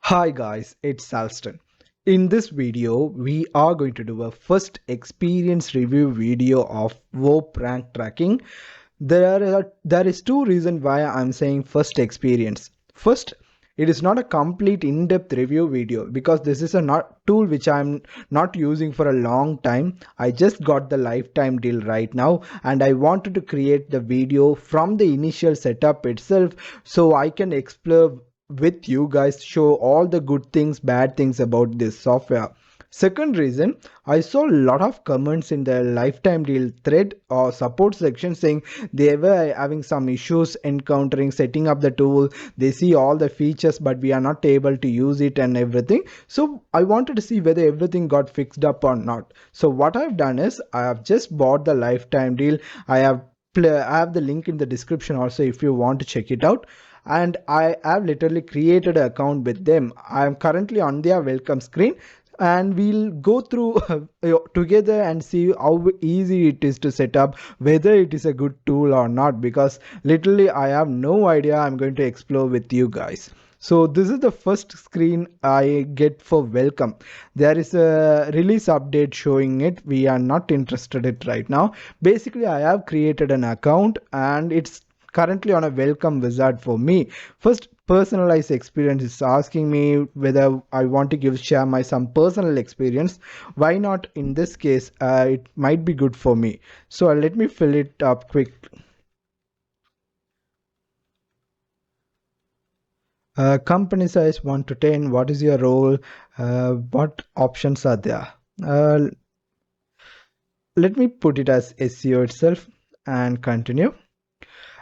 Hi guys, it's Alston. In this video, we are going to do a first experience review video of WoP rank tracking. There is two reasons why I'm saying first experience. First, it is not a complete in-depth review video because this is a not tool which I'm not using for a long time. I just got the lifetime deal right now and I wanted to create the video from the initial setup itself so I can explore with you guys, show all the good things, bad things about this software. Second reason, I saw a lot of comments in the lifetime deal thread or support section saying they were having some issues encountering setting up the tool. They see all the features but we are not able to use it and everything. So I wanted to see whether everything got fixed up or not. So what I've done is I have just bought the lifetime deal. I have the link in the description also if you want to check it out, and I have literally created an account with them. I am currently on their welcome screen and we'll go through together and see how easy it is to set up, whether it is a good tool or not, because literally I have no idea. I'm going to explore with you guys. So this is the first screen I get for welcome. There is a release update showing it. We are not interested in it right now. Basically I have created an account and it's currently on a welcome wizard for me. First, personalized experience is asking me whether I want to share my some personal experience. Why not? In this case, it might be good for me. So let me fill it up quick. Company size 1 to 10. What is your role? What options are there? Uh, Let me put it as SEO itself and continue.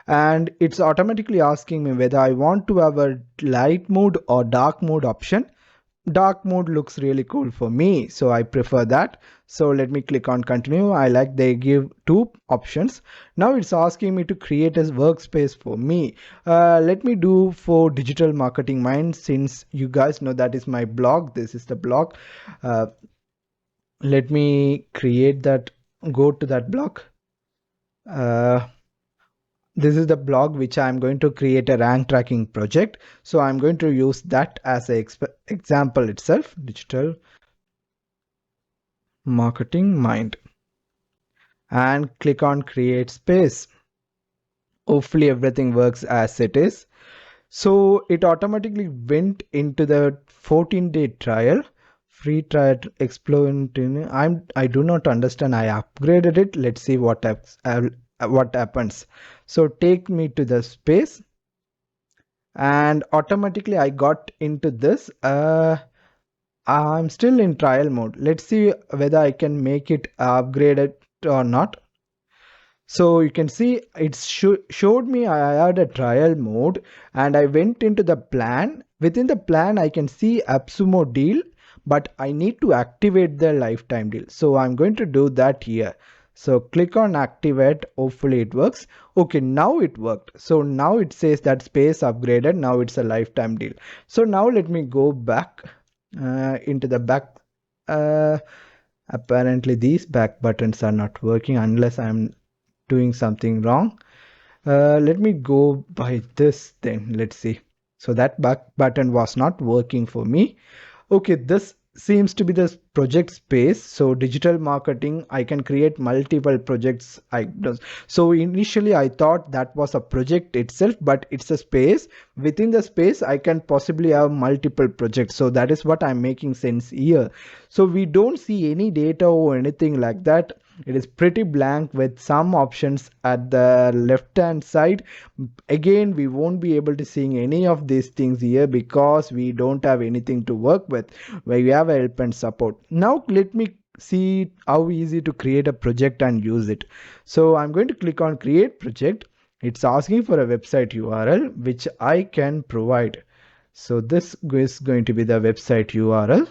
And it's automatically asking me whether I want to have a light mode or dark mode option. Dark mode looks really cool for me, so I prefer that. So let me click on continue. I like they give two options. Now it's asking me to create a workspace for me. Let me do for Digital Marketing Mind, since you guys know that is my blog. This is the blog. uh, Let me create that, go to that blog. uh, this is the blog which I'm going to create a rank tracking project. So I'm going to use that as an example itself. Digital Marketing Mind, and click on create space. Hopefully everything works as it is. So it automatically went into the 14-day trial. Free trial explore. I do not understand. I upgraded it. Let's see what happens. So take me to the space and automatically I got into this. I'm still in trial mode. Let's see whether I can make it upgraded or not. So you can see it showed me I had a trial mode and I went into the plan. Within the plan I can see AppSumo deal, but I need to activate the lifetime deal. So I'm going to do that here. So click on activate. Hopefully it works. Okay, now it worked. So now it says that space upgraded. Now it's a lifetime deal. So now let me go back into the back. Uh, Apparently these back buttons are not working unless I'm doing something wrong. Let me go by this then. Let's see. So that back button was not working for me. Okay, this seems to be the project space. So digital marketing, I can create multiple projects. So initially I thought that was a project itself, but it's a space. Within the space I can possibly have multiple projects. So that is what I'm making sense here. So we don't see any data or anything like that. It is pretty blank with some options at the left hand side. Again, we won't be able to see any of these things here because we don't have anything to work with where we have help and support. Now let me see how easy to create a project and use it. So I'm going to click on create project. It's asking for a website URL which I can provide. So this is going to be the website URL,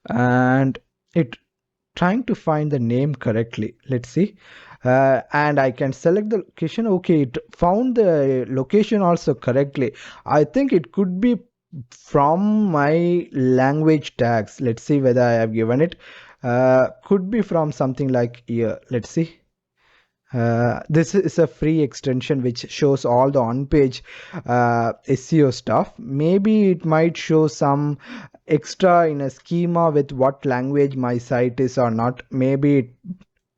and it trying to find the name correctly. Let's see. And I can select the location. Okay, it found the location also correctly. I think it could be from my language tags. Let's see whether I have given it. Could be from something like here. Let's see. This is a free extension which shows all the on-page SEO stuff. Maybe it might show some extra in a schema with what language my site is or not. Maybe it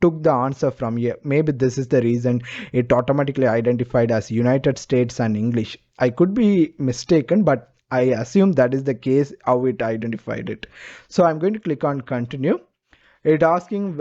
took the answer from here. Maybe this is the reason it automatically identified as United States and English. I could be mistaken, but I assume that is the case how it identified it. So I'm going to click on continue. It asking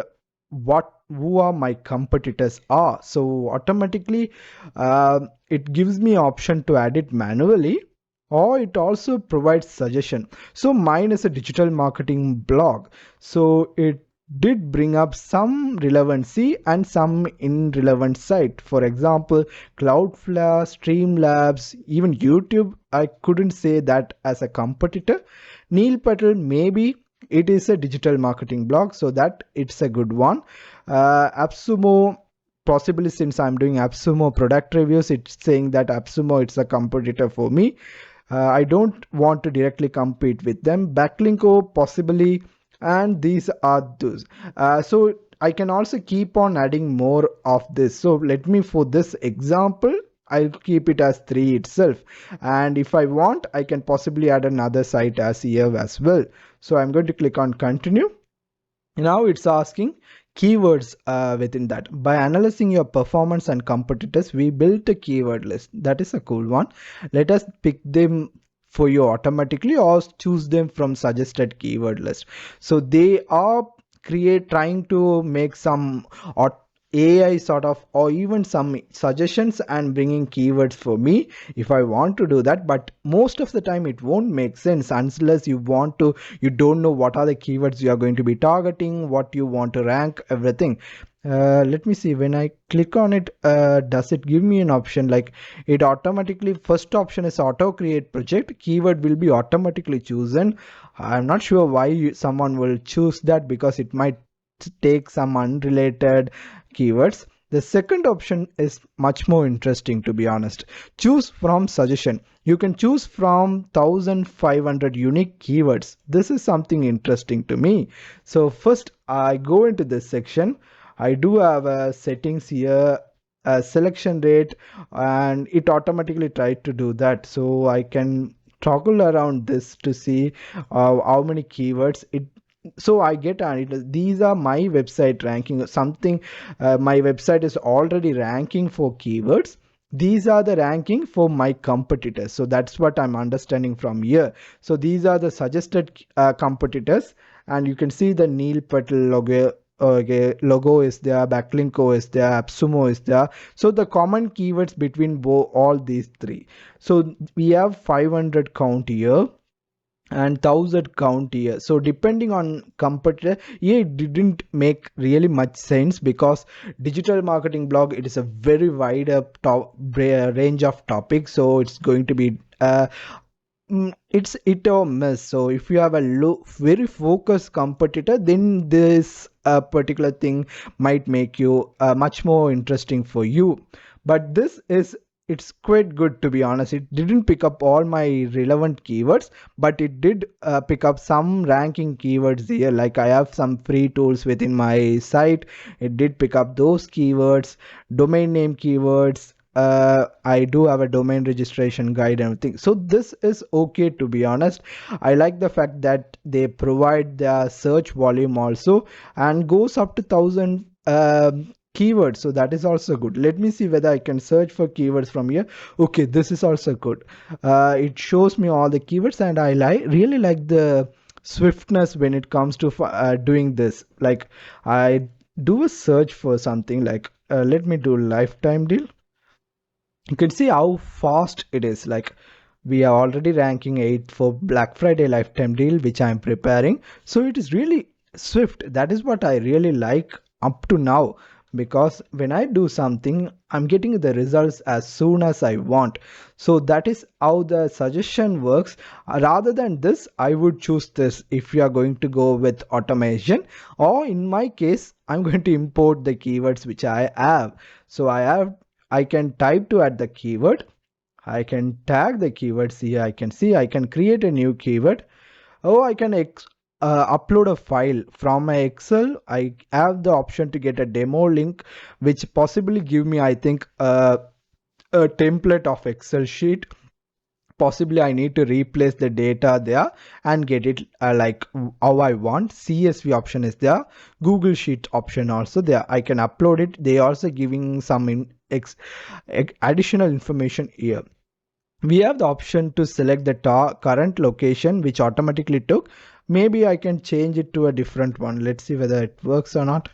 what who are my competitors are. So automatically it gives me option to add it manually, or it also provides suggestion. So mine is a digital marketing blog, so it did bring up some relevancy and some irrelevant site. For example, Cloudflare, Streamlabs, even YouTube, I couldn't say that as a competitor. Neil Patel, maybe it is a digital marketing blog, so that it's a good one. AppSumo, possibly since I'm doing AppSumo product reviews, it's saying that AppSumo it's a competitor for me. I don't want to directly compete with them. Backlinko possibly, and these are those. So I can also keep on adding more of this. So let me, for this example, I'll keep it as 3 itself, and if I want I can possibly add another site as here as well. So I'm going to click on continue. Now it's asking keywords within that. By analyzing your performance and competitors, we built a keyword list. That is a cool one. Let us pick them for you automatically or choose them from suggested keyword list. So they are trying to make some AI sort of, or even some suggestions and bringing keywords for me if I want to do that. But most of the time it won't make sense unless you don't know what are the keywords you are going to be targeting, what you want to rank, everything. Let me see, when I click on it, does it give me an option? Like, it automatically, first option is auto create project, keyword will be automatically chosen. I'm not sure why someone will choose that, because it might take some unrelated keywords. The second option is much more interesting, to be honest. Choose from suggestion. You can choose from 1500 unique keywords. This is something interesting to me. So first I go into this section. I do have a settings here, a selection rate, and it automatically tried to do that. So I can toggle around this to see how many keywords it. So I get these are my website ranking something. My website is already ranking for keywords. These are the ranking for my competitors, so that's what I'm understanding from here. So these are the suggested competitors, and you can see the Neil Patel logo. Okay, logo is there, backlinko is there, AppSumo is there. So the common keywords between all these three. So we have 500 count here and 1000 count here. So depending on competitor, yeah, it didn't make really much sense, because digital marketing blog, it is a very wide up range of topics. So it's going to be it's it or miss. So if you have a very focused competitor, then this particular thing might make you much more interesting for you. But this is, it's quite good, to be honest. It didn't pick up all my relevant keywords, but it did pick up some ranking keywords here. Like, I have some free tools within my site, it did pick up those keywords. Domain name keywords, I do have a domain registration guide and everything. So this is okay, to be honest. I like the fact that they provide the search volume also, and goes up to 1000 keywords. So that is also good. Let me see whether I can search for keywords from here. Okay, this is also good. It shows me all the keywords, and I really like the swiftness when it comes to doing this. Like, I do a search for something like, let me do lifetime deal. You can see how fast it is. Like, we are already ranking 8 for Black Friday lifetime deal, which I'm preparing. So it is really swift. That is what I really like up to now, because when I do something, I'm getting the results as soon as I want. So that is how the suggestion works. Rather than this, I would choose this if you are going to go with automation, or in my case, I'm going to import the keywords which I have. So I can type to add the keyword. I can tag the keywords here. I can see I can create a new keyword. Oh, I can upload a file from my Excel, I have the option to get a demo link, which possibly give me, I think, a template of Excel sheet. Possibly I need to replace the data there and get it like how I want. CSV option is there, Google Sheet option also there. I can upload it. They also giving some additional information here. We have the option to select the current location, which automatically took. Maybe I can change it to a different one. Let's see whether it works or not.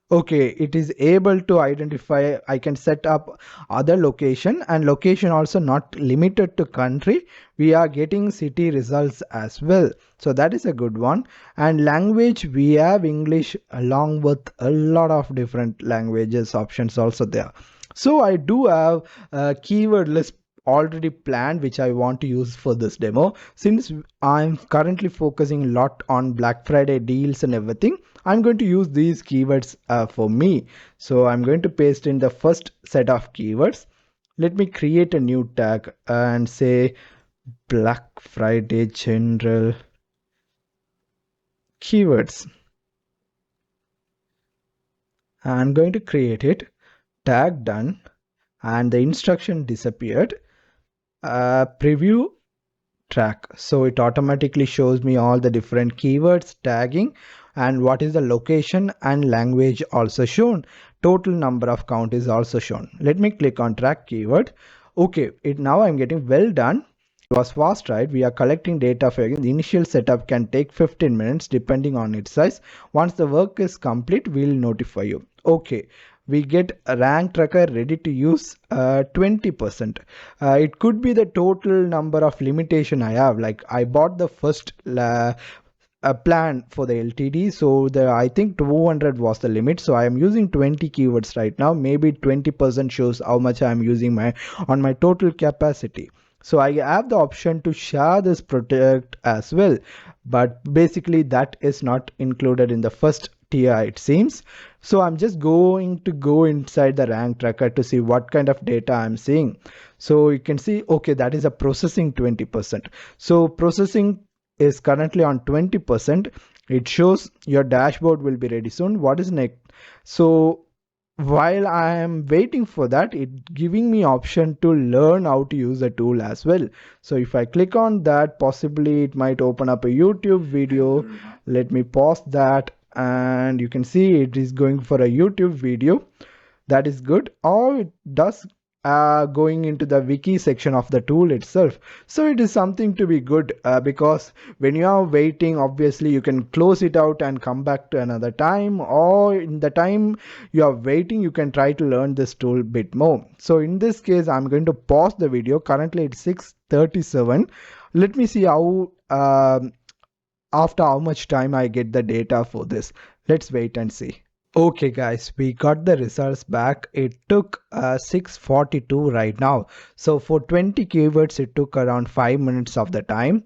Okay, it is able to identify. I can set up other location, and location also not limited to country. We are getting city results as well. So that is a good one. And language, we have English along with a lot of different languages options also there. So I do have a keyword list already planned which I want to use for this demo. Since I'm currently focusing a lot on Black Friday deals and everything, I'm going to use these keywords for me. So I'm going to paste in the first set of keywords. Let me create a new tag and say Black Friday general keywords. I'm going to create it, tag done, and the instruction disappeared. Preview track, so it automatically shows me all the different keywords tagging and what is the location and language also shown. Total number of count is also shown. Let me click on track keyword. Okay, it now I'm getting well done. It was fast, right? We are collecting data for the initial setup can take 15 minutes depending on its size. Once the work is complete, we'll notify you. Okay, we get a rank tracker ready to use 20%. It could be the total number of limitation I have. Like I bought the first plan for the LTD, so the I think 200 was the limit, so I am using 20 keywords right now. Maybe 20% shows how much I am using on my total capacity. So I have the option to share this project as well, but basically that is not included in the first tier, it seems. So I'm just going to go inside the rank tracker to see what kind of data I'm seeing. So you can see, okay, that is a processing 20%. So processing is currently on 20%. It shows your dashboard will be ready soon. What is next? So while I am waiting for that, it giving me option to learn how to use the tool as well. So if I click on that, possibly it might open up a YouTube video. Let me pause that, and you can see it is going for a YouTube video. That is good. Or it does going into the wiki section of the tool itself. So it is something to be good because when you are waiting, obviously you can close it out and come back to another time, or in the time you are waiting you can try to learn this tool bit more. So in this case I'm going to pause the video. Currently it's 6:37. Let me see how after how much time I get the data for this. Let's wait and see. Okay guys, we got the results back. It took 6:42 right now. So for 20 keywords it took around 5 minutes of the time.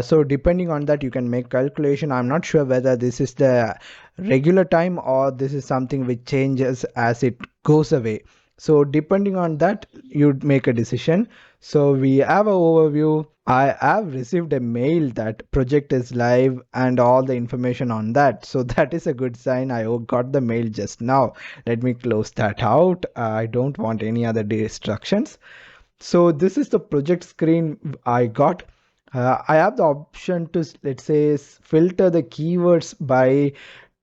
So depending on that you can make calculation. I'm not sure whether this is the regular time or this is something which changes as it goes away. So depending on that you'd make a decision. So we have an overview. I have received a mail that project is live and all the information on that. So that is a good sign. I got the mail just now. Let me close that out. I don't want any other distractions. So this is the project screen I got. I have the option to, let's say, filter the keywords by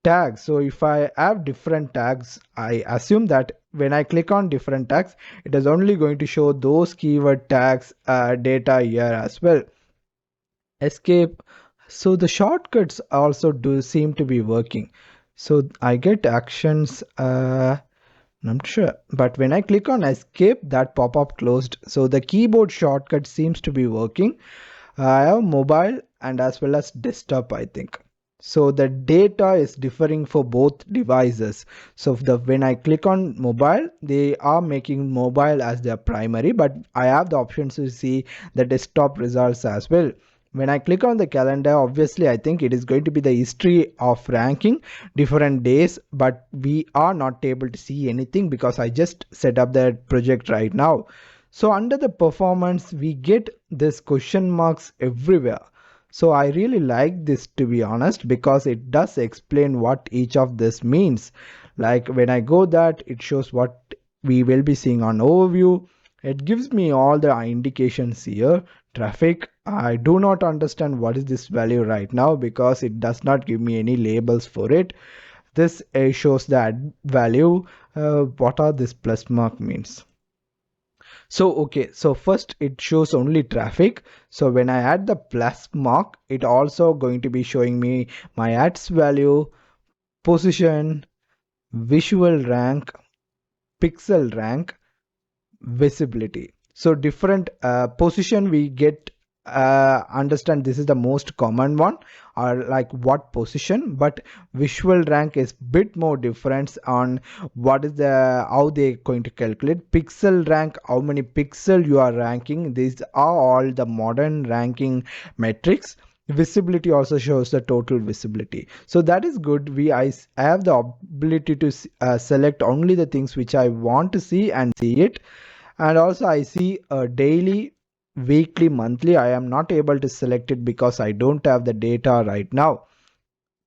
tags. So if I have different tags, I assume that when I click on different tags, it is only going to show those keyword tags data here as well. Escape. So the shortcuts also do seem to be working. So I get actions. I'm not sure, but when I click on escape, that pop-up closed. So the keyboard shortcut seems to be working. I have mobile and as well as desktop, I think. So the data is differing for both devices. So when I click on mobile, they are making mobile as their primary, but I have the options to see the desktop results as well. When I click on the calendar, obviously I think it is going to be the history of ranking different days, but we are not able to see anything because I just set up that project right now. So under the performance, we get this question marks everywhere. So I really like this, to be honest, because it does explain what each of this means. Like when I go that, it shows what we will be seeing on overview. It gives me all the indications here. Traffic, I do not understand what is this value right now because it does not give me any labels for it. This shows that value. What are this plus mark means? So okay, so first it shows only traffic. So when I add the plus mark, it also going to be showing me my ads value, position, visual rank, pixel rank, visibility. So different position we get, understand this is the most common one, or like what position, but visual rank is bit more difference on what is the how they going to calculate. Pixel rank, how many pixel you are ranking. These are all the modern ranking metrics. Visibility also shows the total visibility, so that is good. I have the ability to select only the things which I want to see and see it. And also I see a daily, weekly, monthly. I am not able to select it because I don't have the data right now.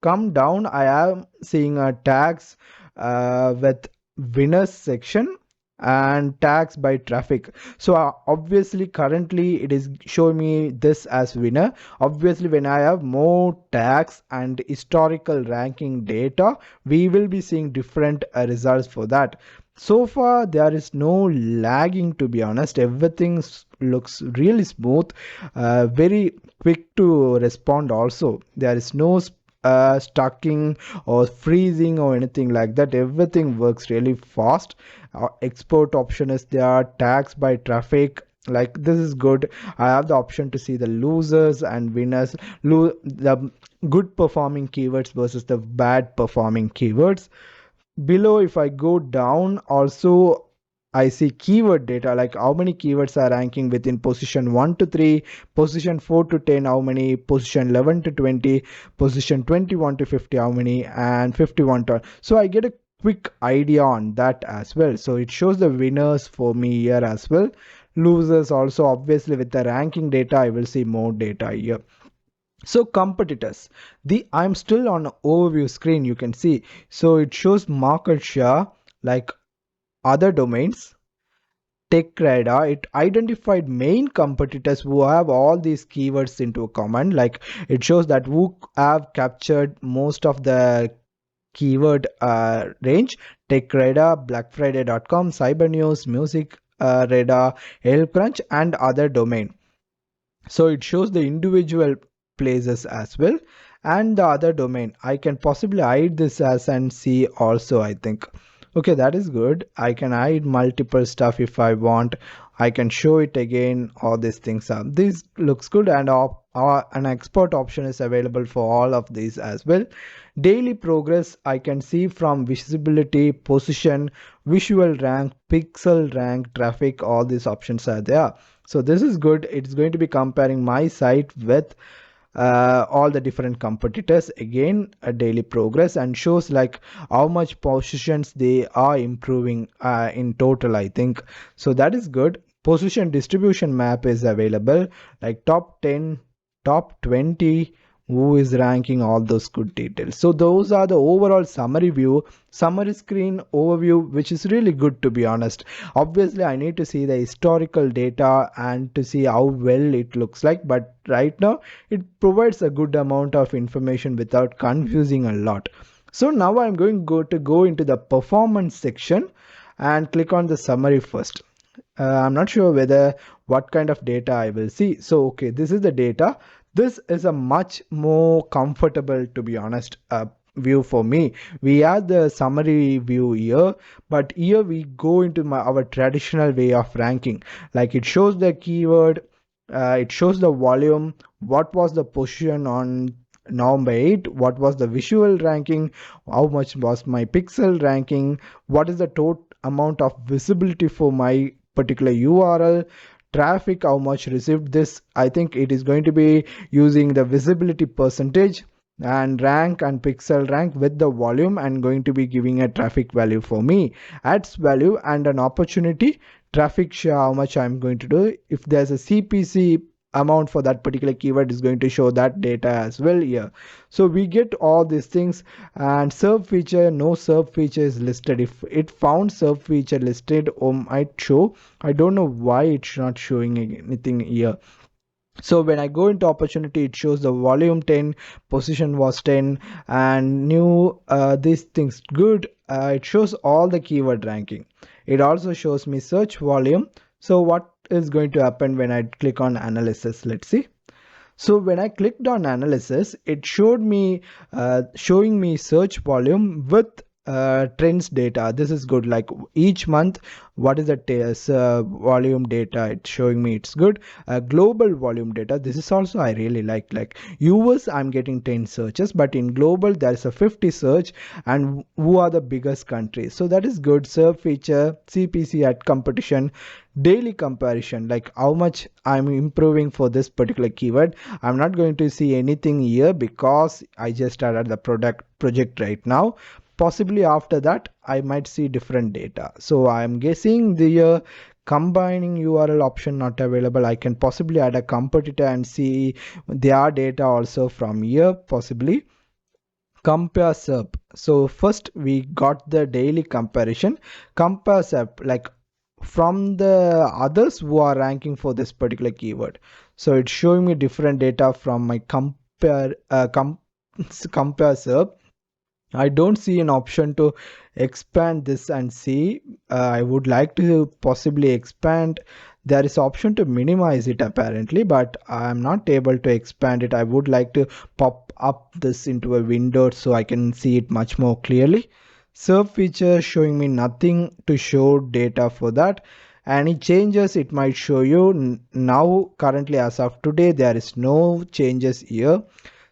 Come down, I am seeing a tags with winners section and tags by traffic. So obviously currently it is showing me this as winner. Obviously when I have more tags and historical ranking data, we will be seeing different results for that. So far there is no lagging, to be honest. Everything looks really smooth, very quick to respond. Also there is no stucking or freezing or anything like that. Everything works really fast. Export option is there, tags by traffic, like this is good. I have the option to see the losers and winners, the good performing keywords versus the bad performing keywords. Below, if I go down, also I see keyword data, like how many keywords are ranking within position 1 to 3, position 4 to 10, how many, position 11 to 20, position 21 to 50, how many, and 51 to. So I get a quick idea on that as well. So it shows the winners for me here as well. Losers also, obviously with the ranking data, I will see more data here. So competitors, I'm still on overview screen, you can see. So it shows market share, like other domains, TechRadar. It identified main competitors who have all these keywords into a common, like it shows that who have captured most of the keyword range. TechRadar, BlackFriday.com, Cyber News, Music Radar, HelpCrunch, and other domain. So it shows the individual places as well, and the other domain. I can possibly hide this as and see also, I think. Okay, that is good. I can hide multiple stuff if I want. I can show it again. All these things are, this looks good. And an export option is available for all of these as well. Daily progress, I can see from visibility, position, visual rank, pixel rank, traffic, all these options are there. So this is good. It's going to be comparing my site with all the different competitors. Again, a daily progress, and shows like how much positions they are improving in total, I think. So that is good. Position distribution map is available, like top 10, top 20, who is ranking, all those good details. So those are the overall summary view, summary screen overview, which is really good, to be honest. Obviously I need to see the historical data and to see how well it looks like, but right now it provides a good amount of information without confusing a lot. So now I'm going to go into the performance section and click on the summary first. I'm not sure whether what kind of data I will see. So okay, this is the data. This is a much more comfortable, to be honest, view for me. We have the summary view here, but here we go into our traditional way of ranking. Like it shows the keyword, it shows the volume, what was the position on November 8, what was the visual ranking, how much was my pixel ranking, what is the total amount of visibility for my particular URL, traffic, how much received. This, I think it is going to be using the visibility percentage, and rank and pixel rank with the volume, and going to be giving a traffic value for me, ads value, and an opportunity, traffic share, how much I'm going to do. If there's a CPC amount for that particular keyword is going to show that data as well here. So we get all these things. And serve feature, no serve feature is listed. If it found serve feature listed, or might show. I don't know why it's not showing anything here. So when I go into opportunity, it shows the volume 10, position was 10, and new these things good. It shows all the keyword ranking. It also shows me search volume. So what is going to happen when I click on analysis? Let's see. So when I clicked on analysis, it showed me showing me search volume with trends data. This is good. Like each month, what is the volume data? It's showing me it's good. Global volume data. This is also I really like. Like US, I'm getting 10 searches, but in global there is a 50 search, and who are the biggest countries? So that is good. Serve feature, CPC at competition, daily comparison, like how much I'm improving for this particular keyword. I'm not going to see anything here because I just started the project right now. Possibly after that I might see different data. So I'm guessing the combining URL option not available. I can possibly add a competitor and see their data also from here. Possibly compare SERP. So first we got the daily comparison. Compare SERP, like from the others who are ranking for this particular keyword. So it's showing me different data from my compare SERP. I don't see an option to expand this and see. I would like to possibly expand. There is option to minimize it apparently, but I'm not able to expand it. I would like to pop up this into a window so I can see it much more clearly. Serve feature showing me nothing to show data for that. Any changes it might show you. Now currently as of today there is no changes here.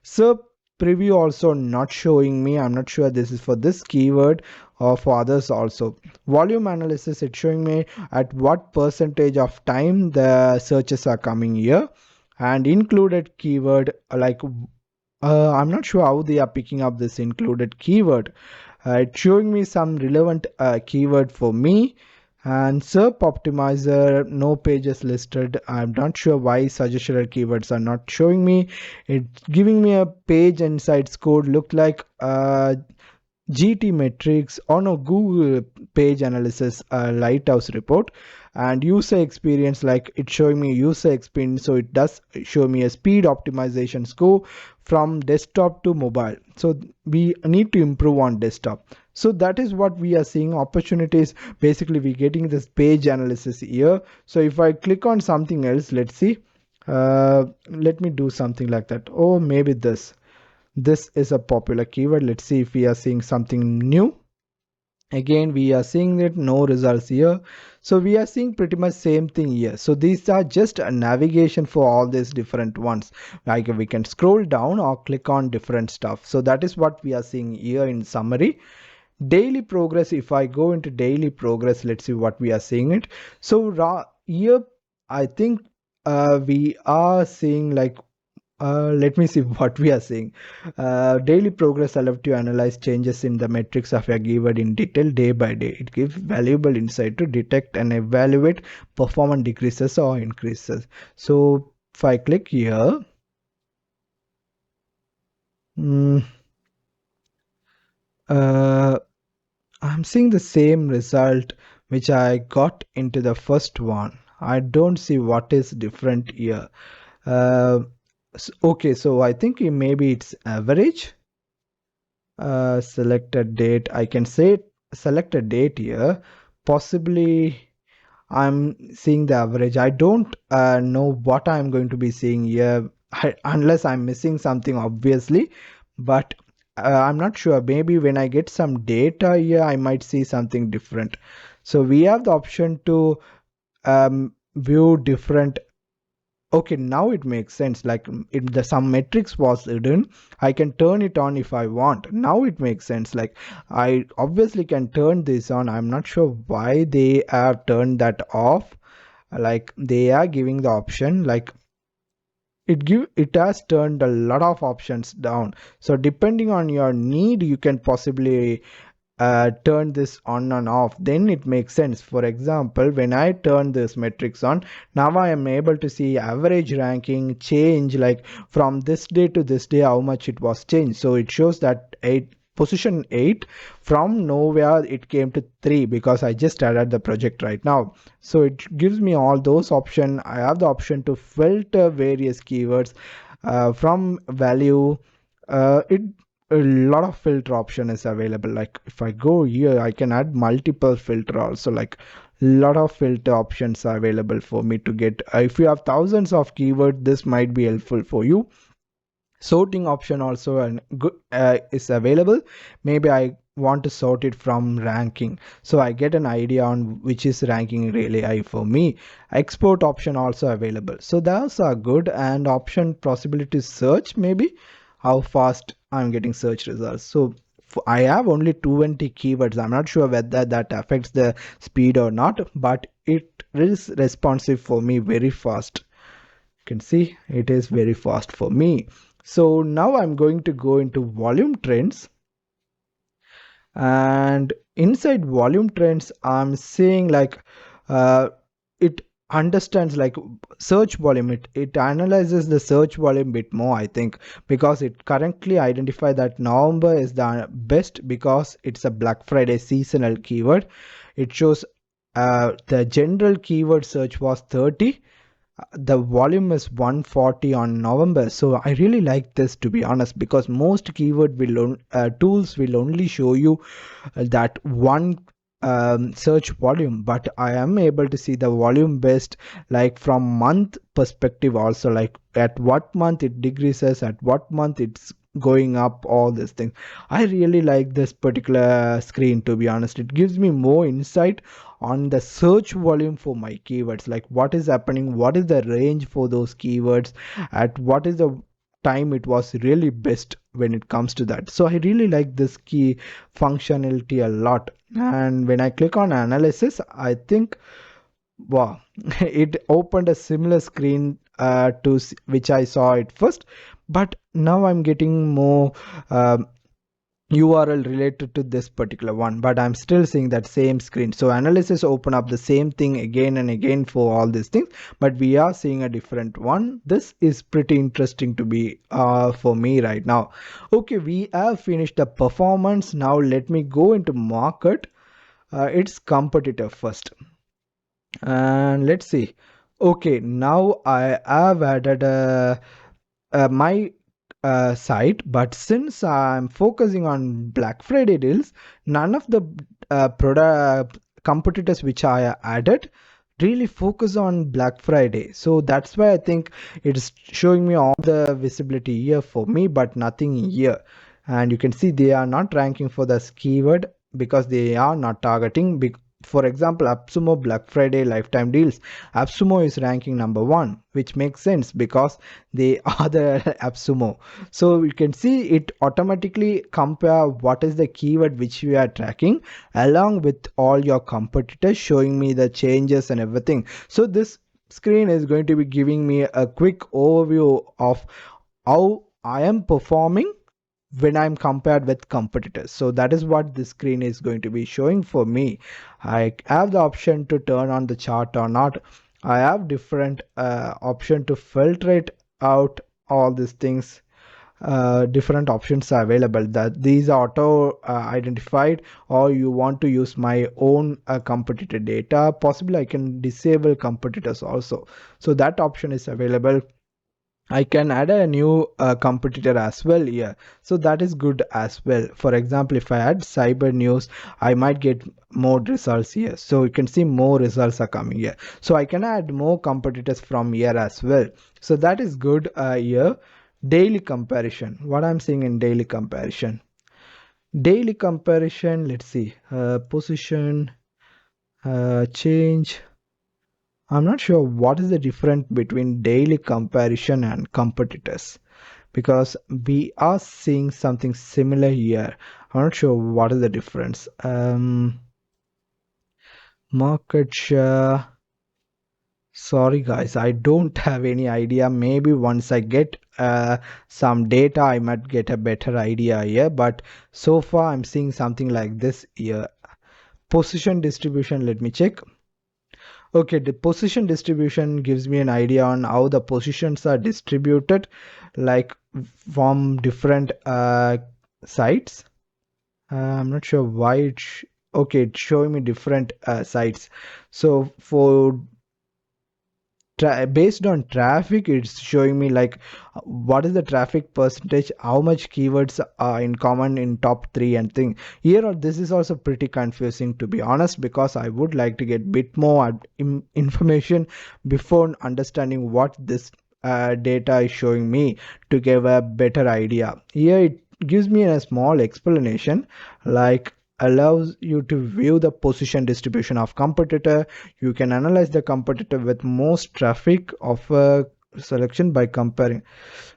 Serve preview also not showing me. I'm not sure this is for this keyword or for others also. Volume analysis, it's showing me at what percentage of time the searches are coming here. And included keyword, like I'm not sure how they are picking up this included keyword. It's showing me some relevant keyword for me. And SERP optimizer, no pages listed. I'm not sure why suggested keywords are not showing me. It's giving me a page insights code, look like GT metrics on a Google page analysis lighthouse report. And user experience, like it's showing me user experience, so it does show me a speed optimization score from desktop to mobile. So we need to improve on desktop. So that is what we are seeing opportunities. Basically we getting this page analysis here. So if I click on something else, let's see, let me do something like that. Oh, maybe this is a popular keyword. Let's see if we are seeing something new. Again we are seeing that no results here. So we are seeing pretty much same thing here. So these are just a navigation for all these different ones. Like we can scroll down or click on different stuff. So that is what we are seeing here in summary. Daily progress, if I go into daily progress, let's see what we are seeing it. So here I think we are seeing like let me see what we are seeing. Daily progress allows to analyze changes in the metrics of a keyword in detail day by day. It gives valuable insight to detect and evaluate performance decreases or increases. So if I click here, mm, I'm seeing the same result which I got into the first one. I don't see what is different here. Uh, okay, so I think maybe it's average. Select a date. I can say select a date here. Possibly I'm seeing the average. I don't know what I'm going to be seeing here unless I'm missing something obviously, but I'm not sure. Maybe when I get some data here I might see something different. So we have the option to view different. Okay, now it makes sense. Like if the some metrics was hidden, I can turn it on if I want. Now it makes sense. Like I obviously can turn this on. I'm not sure why they have turned that off. Like they are giving the option, like it has turned a lot of options down. So depending on your need, you can possibly turn this on and off, then it makes sense. For example, when I turn this metrics on, now I am able to see average ranking change, like from this day to this day how much it was changed. So it shows that position 8 from nowhere it came to 3 because I just added the project right now. So it gives me all those options. I have the option to filter various keywords from value. It A lot of filter option is available. Like if I go here, I can add multiple filter also. Like lot of filter options are available for me to get. If you have thousands of keywords, this might be helpful for you. Sorting option also and good is available. Maybe I want to sort it from ranking, so I get an idea on which is ranking really high for me. Export option also available, so those are good. And option possibility to search, maybe how fast I'm getting search results. So I have only 20 keywords. I'm not sure whether that affects the speed or not, but it is responsive for me very fast. You can see it is very fast for me. So now I'm going to go into volume trends, and inside volume trends I'm seeing like it understands like search volume. It analyzes the search volume bit more, I think, because it currently identify that November is the best because it's a Black Friday seasonal keyword. It shows the general keyword search was 30, the volume is 140 on November. So I really like this, to be honest, because most keyword will tools will only show you that one search volume, but I am able to see the volume based, like from month perspective also, like at what month it decreases, at what month it's going up, all these things. I really like this particular screen, to be honest. It gives me more insight on the search volume for my keywords, like what is happening, what is the range for those keywords, at what is the time it was really best when it comes to that. So I really like this key functionality a lot. And when I click on analysis, I think, wow, it opened a similar screen to which I saw it first, but now I'm getting more URL related to this particular one, but I'm still seeing that same screen. So analysis open up the same thing again and again for all these things, but we are seeing a different one. This is pretty interesting to be for me right now. Okay, we have finished the performance. Now let me go into market. It's competitor first, and let's see. Okay, now I have added my site, but since I'm focusing on Black Friday deals, none of the product competitors which I added really focus on Black Friday. So that's why I think it's showing me all the visibility here for me, but nothing here. And you can see they are not ranking for this keyword because they are not targeting. For example, AppSumo Black Friday lifetime deals, AppSumo is ranking number 1, which makes sense because they are the AppSumo. So you can see it automatically compare what is the keyword which we are tracking along with all your competitors, showing me the changes and everything. So this screen is going to be giving me a quick overview of how I am performing when I'm compared with competitors. So that is what this screen is going to be showing for me. I have the option to turn on the chart or not. I have different option to filter it out, all these things. Different options are available, that these are auto identified, or you want to use my own competitor data. Possibly I can disable competitors also, so that option is available. I can add a new competitor as well here. So that is good as well. For example, if I add cyber news, I might get more results here. So you can see more results are coming here. So I can add more competitors from here as well. So that is good here. Daily comparison. What I'm seeing in daily comparison. Daily comparison, let's see. Position, change. I'm not sure what is the difference between daily comparison and competitors, because we are seeing something similar here. I'm not sure what is the difference. Market share, Sorry guys, I don't have any idea. Maybe once I get some data, I might get a better idea here. But so far, I'm seeing something like this here. Position distribution, let me check. Okay, the position distribution gives me an idea on how the positions are distributed, like from different sites. I'm not sure why okay, it's showing me different sites. So for based on traffic, it's showing me like what is the traffic percentage, how much keywords are in common in top three and thing here. This is also pretty confusing, to be honest, because I would like to get bit more information before understanding what this data is showing me to give a better idea. Here it gives me a small explanation, like allows you to view the position distribution of competitor. You can analyze the competitor with most traffic of a selection by comparing.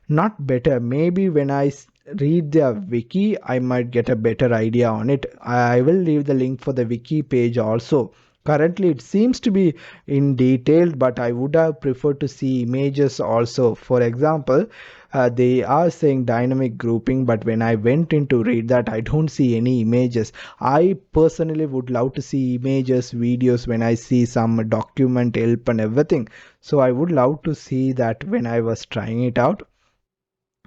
Not better. Maybe when I read the wiki, I might get a better idea on it. I will leave the link for the wiki page also. Currently, it seems to be in detail, but I would have preferred to see images also. For example, they are saying dynamic grouping, but when I went in to read that, I don't see any images. I personally would love to see images, videos when I see some document help and everything. So I would love to see that when I was trying it out.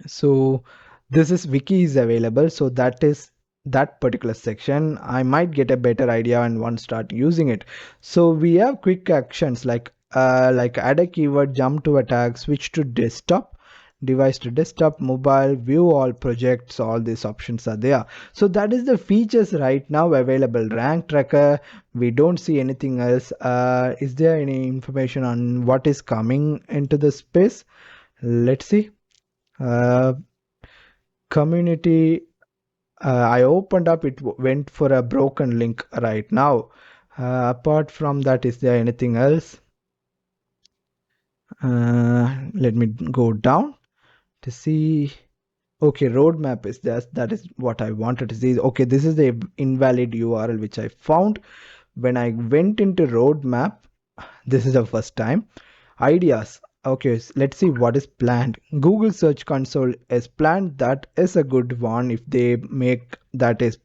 So this is wiki is available, so that is that particular section. I might get a better idea and once start using it. So we have quick actions like add a keyword, jump to a tag, switch to desktop, device to desktop, mobile, view all projects. All these options are there. So that is the features right now available. Rank tracker, we don't see anything else. Is there any information on what is coming into the space? Let's see. uh, Community, I opened up, it went for a broken link right now. Apart from that, is there anything else? Let me go down to see. Okay, roadmap is there. That is what I wanted to see. Okay, this is the invalid URL which I found when I went into roadmap. This is the first time. Ideas. Okay, let's see what is planned. Google Search Console is planned. That is a good one if they make that is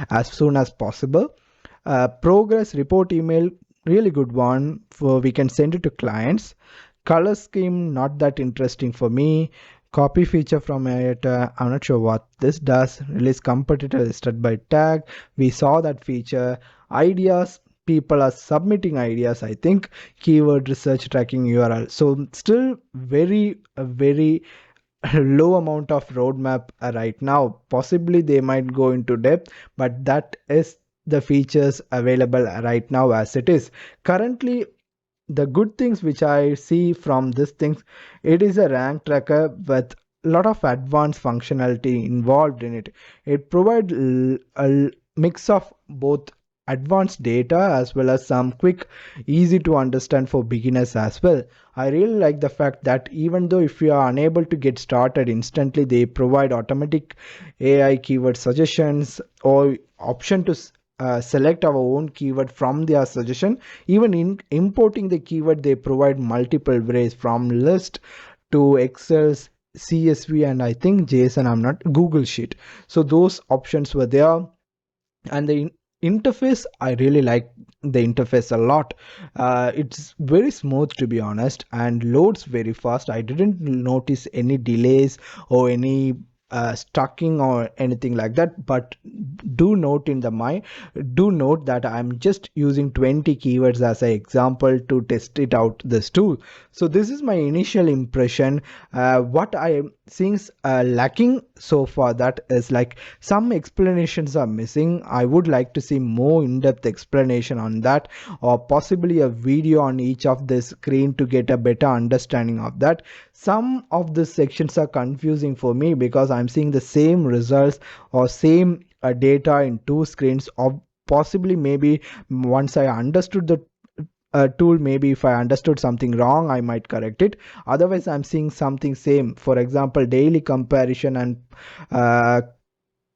as soon as possible. Progress report email, really good one for we can send it to clients. Color scheme, not that interesting for me. Copy feature from it, I'm not sure what this does. Release competitor listed by tag, we saw that feature. Ideas, people are submitting ideas, I think. Keyword research tracking URL, so still very low amount of roadmap right now. Possibly they might go into depth, but that is the features available right now as it is currently. The good things which I see from this things, it is a rank tracker with a lot of advanced functionality involved in it. It provides a mix of both advanced data as well as some quick, easy to understand for beginners as well. I really like the fact that even though if you are unable to get started instantly, they provide automatic AI keyword suggestions or option to select our own keyword from their suggestion. Even in importing the keyword, they provide multiple ways from list to Excel's CSV and I think JSON. I'm not Google Sheet. So those options were there, and the interface, I really like the interface a lot. It's very smooth, to be honest, and loads very fast. I didn't notice any delays or any stucking or anything like that. But do note in the my do note that I'm just using 20 keywords as an example to test it out this tool. So this is my initial impression. What I am seeing lacking so far, that is like some explanations are missing. I would like to see more in-depth explanation on that, or possibly a video on each of the screen to get a better understanding of that. Some of the sections are confusing for me because I'm seeing the same results or same data in two screens, or possibly maybe once I understood the tool, maybe if I understood something wrong, I might correct it. Otherwise, I'm seeing something same. For example, daily comparison and uh,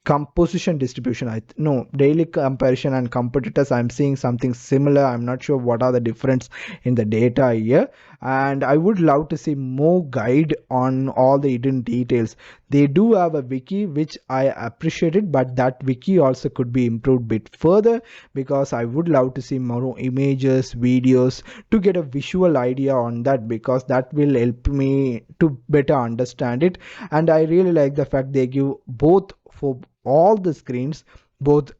composition distribution. No, daily comparison and competitors, I'm seeing something similar. I'm not sure what are the difference in the data here, and I would love to see more guide on all the hidden details. They do have a wiki which I appreciated, but that wiki also could be improved bit further, because I would love to see more images, videos, to get a visual idea on that, because that will help me to better understand it. And I really like the fact they give both for all the screens, both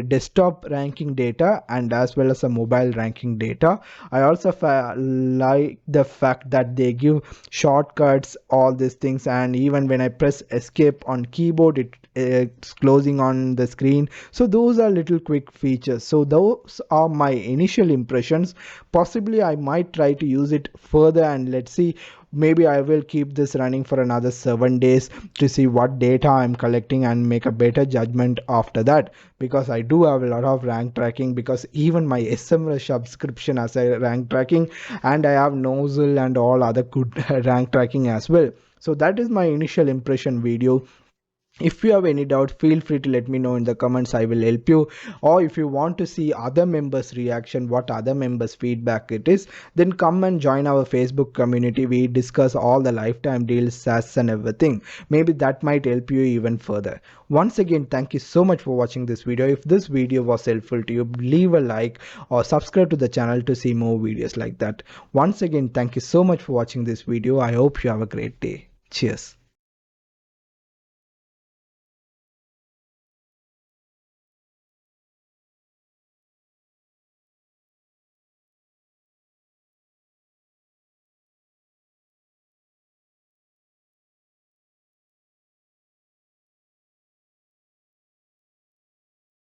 desktop ranking data and as well as a mobile ranking data. I also like the fact that they give shortcuts, all these things, and even when I press escape on keyboard, it's closing on the screen. So those are little quick features. So those are my initial impressions. Possibly I might try to use it further, and let's see, maybe I will keep this running for another 7 days to see what data I'm collecting and make a better judgment after that, because I do have a lot of rank tracking, because even my SMrush subscription has a rank tracking, and I have Nozzle and all other good rank tracking as well. So that is my initial impression video. If you have any doubt, feel free to let me know in the comments. I will help you. Or if you want to see other members reaction, what other members feedback it is, then come and join our Facebook community. We discuss all the lifetime deals, SAS and everything. Maybe that might help you even further. Once again, thank you so much for watching this video. If this video was helpful to you, leave a like or subscribe to the channel to see more videos like that. Once again, thank you so much for watching this video. I hope you have a great day. Cheers.